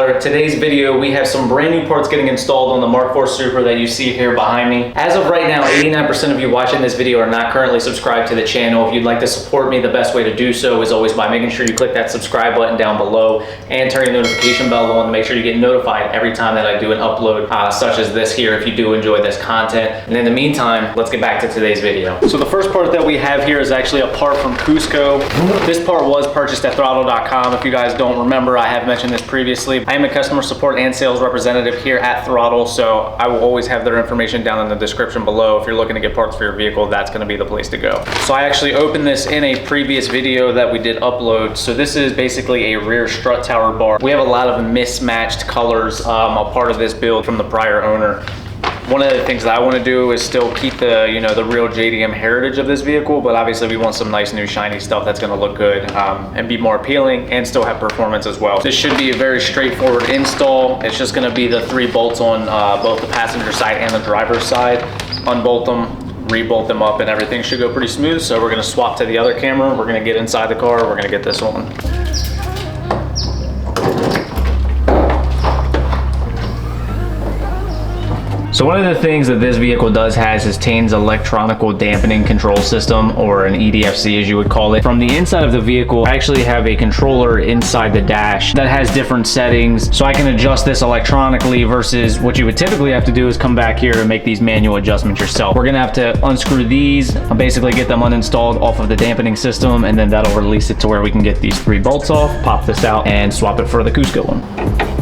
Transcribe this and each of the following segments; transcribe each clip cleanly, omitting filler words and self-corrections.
Tyler. Today's video, we have some brand new parts getting installed on the Mark IV Supra that you see here behind me. As of right now, 89% of you watching this video are not currently subscribed to the channel. If you'd like to support me, the best way to do so is always by making sure you click that subscribe button down below and turn your notification bell on to make sure you get notified every time that I do an upload such as this here if you do enjoy this content. And in the meantime, let's get back to today's video. So the first part that we have here is actually a part from Cusco. This part was purchased at throttle.com. If you guys don't remember, I have mentioned this previously. I am a customer support and sales representative here at Throttle, so I will always have their information down in the description below. If you're looking to get parts for your vehicle, that's going to be the place to go. So I actually opened this in a previous video that we did upload. So this is basically a rear strut tower bar. We have a lot of mismatched colors, a part of this build from the prior owner. One of the things that I want to do is still keep the, the real JDM heritage of this vehicle, but obviously we want some nice new shiny stuff that's going to look good and be more appealing and still have performance as well. This should be a very straightforward install. It's just going to be the 3 bolts on both the passenger side and the driver's side. Unbolt them, rebolt them up, and everything should go pretty smooth. So we're going to swap to the other camera. We're going to get inside the car. We're going to get this on. So one of the things that this vehicle has is Tane's electronical dampening control system, or an EDFC as you would call it. From the inside of the vehicle, I actually have a controller inside the dash that has different settings, so I can adjust this electronically versus what you would typically have to do is come back here and make these manual adjustments yourself. We're gonna have to unscrew these, basically get them uninstalled off of the dampening system, and then that'll release it to where we can get these 3 bolts off, pop this out, and swap it for the Cusco one.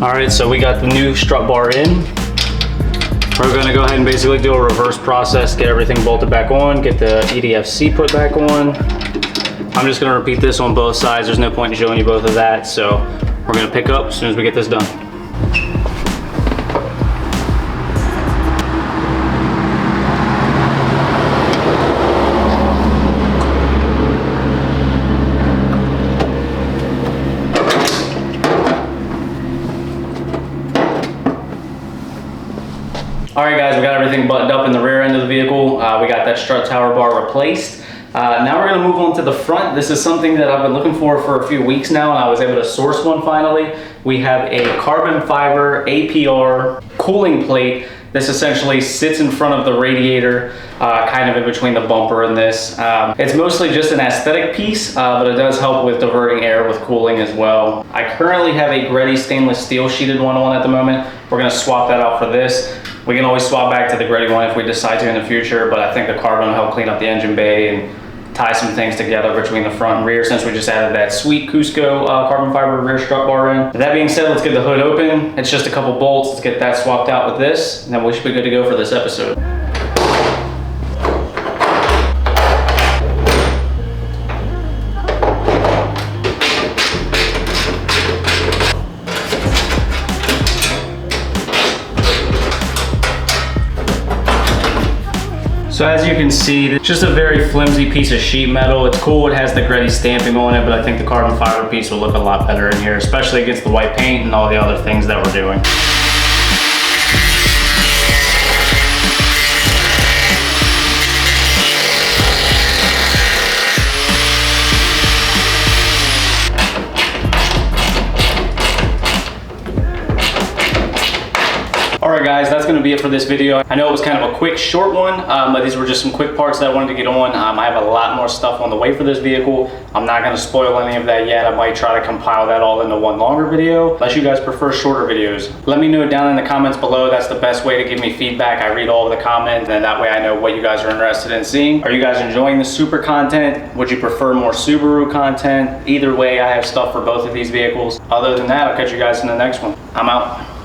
All right, so we got the new strut bar in. We're gonna go ahead and basically do a reverse process, get everything bolted back on, get the EDFC put back on. I'm just gonna repeat this on both sides. There's no point in showing you both of that, so we're gonna pick up as soon as we get this done. All right guys, we got everything buttoned up in the rear end of the vehicle. We got that strut tower bar replaced. Now we're gonna move on to the front. This is something that I've been looking for a few weeks now, and I was able to source one finally. We have a carbon fiber APR cooling plate. This essentially sits in front of the radiator, kind of in between the bumper and this. It's mostly just an aesthetic piece, but it does help with diverting air with cooling as well. I currently have a Greddy stainless steel sheeted one on at the moment. We're gonna swap that out for this. We can always swap back to the Greddy one if we decide to in the future, but I think the carbon will help clean up the engine bay and tie some things together between the front and rear, since we just added that sweet Cusco carbon fiber rear strut bar in. That being said, let's get the hood open. It's just a couple bolts. Let's get that swapped out with this, and then we should be good to go for this episode. So as you can see, it's just a very flimsy piece of sheet metal. It's cool, it has the Greddy stamping on it, but I think the carbon fiber piece will look a lot better in here, especially against the white paint and all the other things that we're doing. Alright it for this video. I know it was kind of a quick, short one, but these were just some quick parts that I wanted to get on. I have a lot more stuff on the way for this vehicle. I'm not going to spoil any of that yet. I might try to compile that all into one longer video, unless you guys prefer shorter videos. Let me know down in the comments below. That's the best way to give me feedback. I read all of the comments, and that way I know what you guys are interested in seeing. Are you guys enjoying the Supra content? Would you prefer more Subaru content? Either way, I have stuff for both of these vehicles. Other than that, I'll catch you guys in the next one. I'm out.